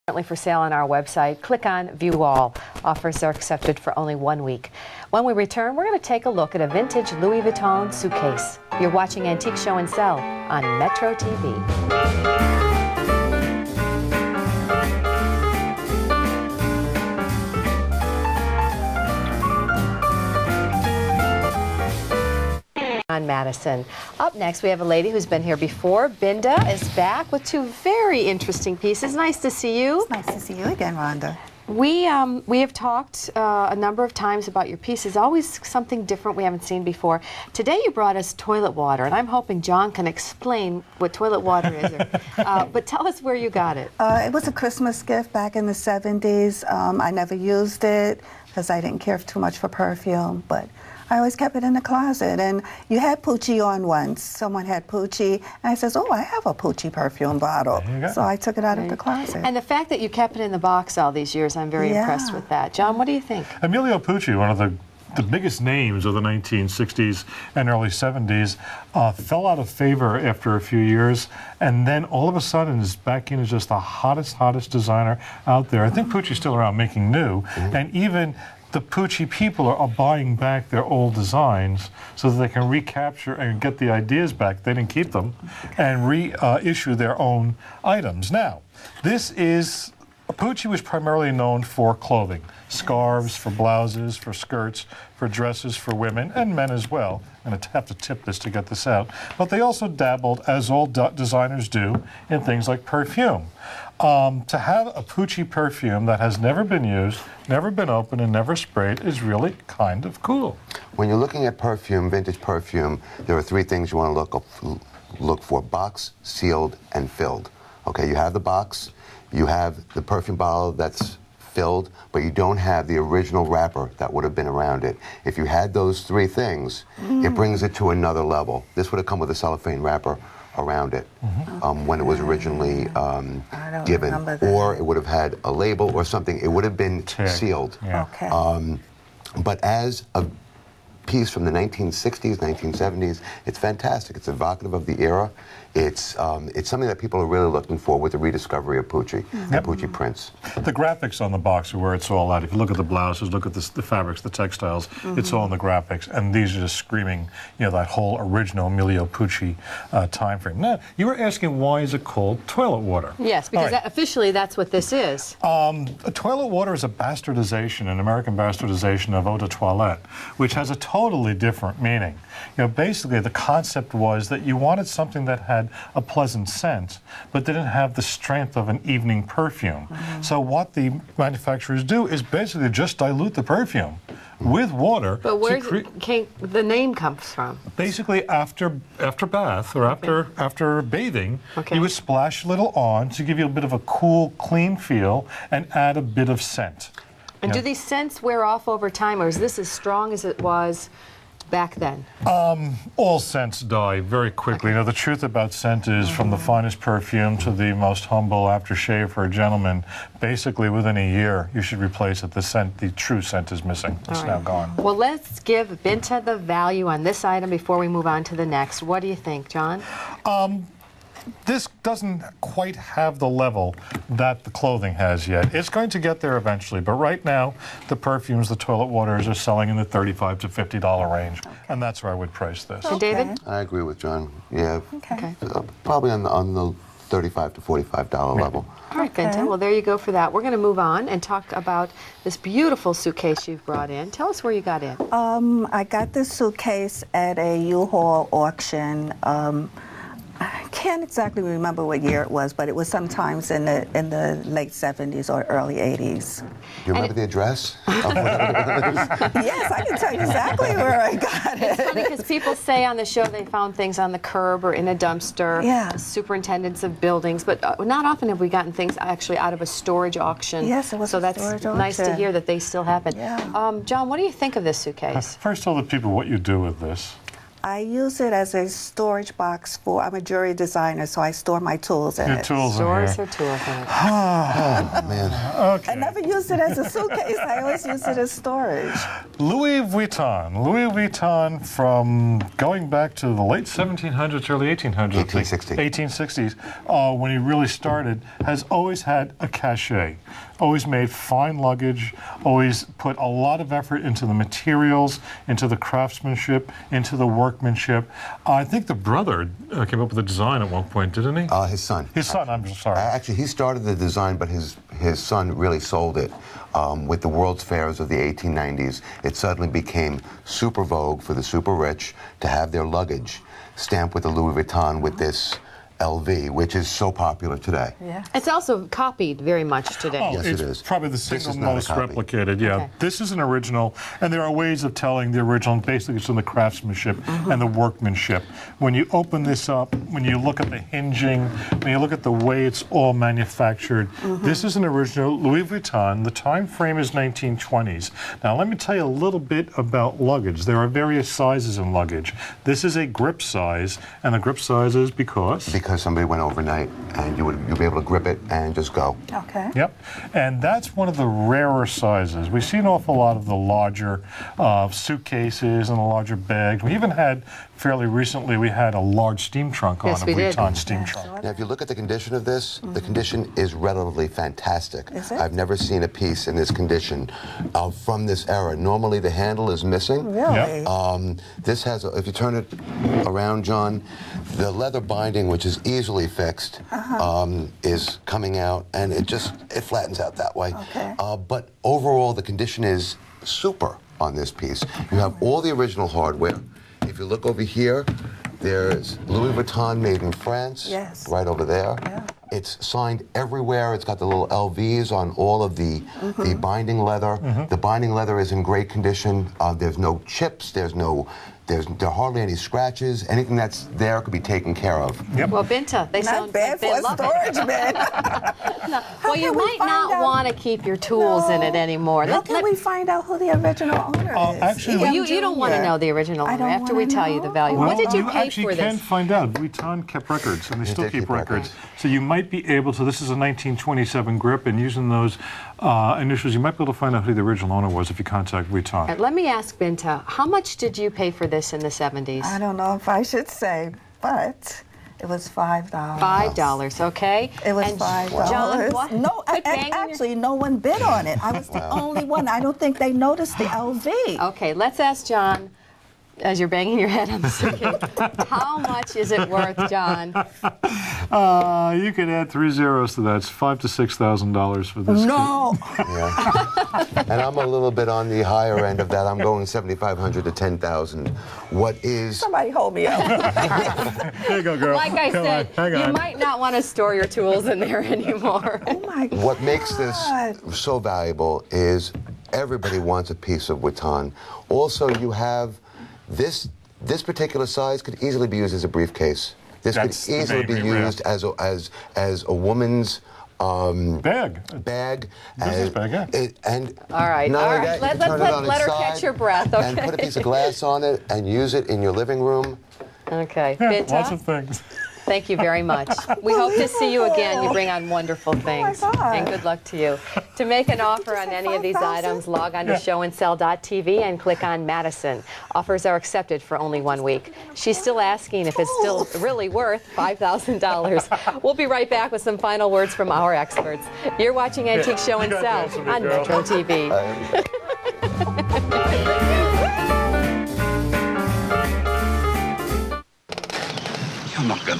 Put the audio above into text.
Currently for sale on our website. Click on View All. Offers are accepted for only 1 week. When we return, we're going to take a look at a vintage Louis Vuitton suitcase. You're watching Antique Show and Sell on Metro TV. On Madison. Up next, we have a lady who's been here before. Binta is back with two very interesting pieces. Nice to see you. It's nice to see you again, Rhonda. We have talked a number of times about your pieces, always something different we haven't seen before. Today you brought us toilet water, and I'm hoping John can explain what toilet water is. But tell us where you got it. It was a Christmas gift back in the 70s. I never used it because I didn't care too much for perfume, but I always kept it in the closet. And you had Pucci on once. Someone had Pucci, and I says, oh, I have a Pucci perfume bottle. So I took it out of the closet. And the fact that you kept it in the box all these years, I'm very impressed with that. John, what do you think? Emilio Pucci, one of the biggest names of the 1960s and early 70s, fell out of favor after a few years, and then all of a sudden is back in as just the hottest designer out there. I think Pucci's still around making new, and even the Pucci people are buying back their old designs so that they can recapture and get the ideas back. They didn't keep them, and reissue their own items. Now, Pucci was primarily known for clothing, scarves, for blouses, for skirts, for dresses for women and men as well. I'm going to have to tip this to get this out. But they also dabbled, as all designers do, in things like perfume. To have a Pucci perfume that has never been used, never been opened, and never sprayed is really kind of cool. When you're looking at perfume, vintage perfume, there are three things you want to look for: box, sealed, and filled. Okay, you have the box, you have the perfume bottle that's filled, but you don't have the original wrapper that would have been around it. If you had those three things, it brings it to another level. This would have come with a cellophane wrapper around it when it was originally given, or it would have had a label or something. It would have been sealed. But as a piece from the 1960s, 1970s, it's fantastic. It's evocative of the era. It's something that people are really looking for with the rediscovery of Pucci, the Pucci prints. The graphics on the box are where it's all at. If you look at the blouses, look at the fabrics, the textiles, it's all in the graphics. And these are just screaming, that whole original Emilio Pucci time frame. Now, you were asking, why is it called toilet water? Yes, because officially that's what this is. Toilet water is a bastardization, an American bastardization of eau de toilette, which has a totally different meaning. Basically the concept was that you wanted something that had a pleasant scent, but didn't have the strength of an evening perfume. So what the manufacturers do is basically just dilute the perfume with water. But where the name comes from? Basically, after bath or after bathing, you would splash a little on to give you a bit of a cool, clean feel and add a bit of scent. And do these scents wear off over time, or is this as strong as it was back then? All scents die very quickly. The truth about scent is, from the finest perfume to the most humble aftershave for a gentleman, basically within a year you should replace it. The true scent is missing. It's now gone. Well, let's give Binta the value on this item before we move on to the next. What do you think, John? This doesn't quite have the level that the clothing has yet. It's going to get there eventually, but right now the perfumes, the toilet waters are selling in the $35 to $50 range, and that's where I would price this. And David? I agree with John. Yeah, probably on the $35 to $45 level. All right, Binta. Well, there you go for that. We're going to move on and talk about this beautiful suitcase you've brought in. Tell us where you got in. I got this suitcase at a U-Haul auction. I can't exactly remember what year it was, but it was sometimes in the late 70s or early 80s. Do you remember the address? Yes, I can tell you exactly where I got it. It's funny because people say on the show they found things on the curb or in a dumpster, superintendents of buildings, but not often have we gotten things actually out of a storage auction. Yes, it was so that's nice to hear that they still happen. John, what do you think of this suitcase? First, tell the people what you do with this. I use it as a storage box for, I'm a jewelry designer, so I store my tools in Your it. tools in Stores here. or tools in it? Oh, man. Okay. I never used it as a suitcase. I always use it as storage. Louis Vuitton. Louis Vuitton from going back to the late 1700s, early 1800s. 1860. 1860s, when he really started, has always had a cachet. Always made fine luggage, always put a lot of effort into the materials, into the craftsmanship, into the workmanship. I think the brother came up with the design at one point, didn't he? His son. His son, I'm sorry. Actually, he started the design, but his son really sold it. With the World's Fairs of the 1890s, it suddenly became super vogue for the super rich to have their luggage stamped with the Louis Vuitton with this LV, which is so popular today. Yeah. It's also copied very much today. Yes, it's it is. probably the This is single not a most copy. replicated. Yeah, Okay. this is an original, and there are ways of telling the original. Basically, it's in the craftsmanship and the workmanship. When you open this up, when you look at the hinging, when you look at the way it's all manufactured, this is an original Louis Vuitton. The time frame is 1920s. Now, let me tell you a little bit about luggage. There are various sizes in luggage. This is a grip size, and the grip size is Because somebody went overnight, and you'll be able to grip it and just go. Okay. Yep, and that's one of the rarer sizes. We see an awful lot of the larger suitcases and the larger bags. We even had, fairly recently, we had a large steam trunk Yes, on we a did. Vuitton steam trunk. Now, if you look at the condition of this, the condition is relatively fantastic. Is it? I've never seen a piece in this condition from this era. Normally, the handle is missing. Really? This has, if you turn it around, John, the leather binding, which is easily fixed, is coming out, and it flattens out that way. Okay. But overall, the condition is super on this piece. You have all the original hardware. If you look over here, there's Louis Vuitton made in France. Yes. Right over there. Yeah. It's signed everywhere. It's got the little LVs on all of the binding leather. The binding leather is in great condition. There's no chips. There are hardly any scratches. Anything that's there could be taken care of. Yep. Well, Binta, they Not sound bad like for they a love storage it. bin. Well, you can we might find not out? want to keep your tools in it anymore. How can we find out who the original owner is? actually, Well, we- you don't want to know the original I owner don't after we wanna tell you the know. value. What did you you pay actually for can this? find out. Vuitton kept records, and they still did keep keep records. records. So you might be able to, this is a 1927 grip, and using those initials, you might be able to find out who the original owner was if you contact Vuitton. Let me ask Binta, how much did you pay for this in the 70s? I don't know if I should say, but it was $5. $5, okay? It was And $5. John, what? No, Quit banging your- actually, no one bid on it. I was the only one. I don't think they noticed the LV. Okay, let's ask John, as you're banging your head on the circuit, how much is it worth, John? You could add 3 zeros to that. It's $5,000 to $6,000 for this. No. Yeah. And I'm a little bit on the higher end of that. I'm going 7,500 to 10,000. What is Somebody hold me up. There you go, girl. Like I Come said, on, hang you on. might not want to store your tools in there anymore. Oh my God. What makes this so valuable is everybody wants a piece of Vuitton. Also, you have this particular size could easily be used as a briefcase. This That's could the easily be baby, yeah. used as a woman's Bag. bag. Business bag, yeah. And All right, not all only right. that, you can turn it on Let its her side catch your breath, and okay? put a piece of glass on it and use it in your living room. Okay, Yeah, Binta, lots of things. thank you very much. We hope to see you again. You bring on wonderful things. God. And good luck to you. To make an offer on any of these 5,000? items, log on to showandSell.tv and click on Madison. Offers are accepted for only 1 week. She's still asking if it's still really worth $5,000. We'll be right back with some final words from our experts. You're watching Antique Show and You got Sell this, on girl. Metro TV. You're not gonna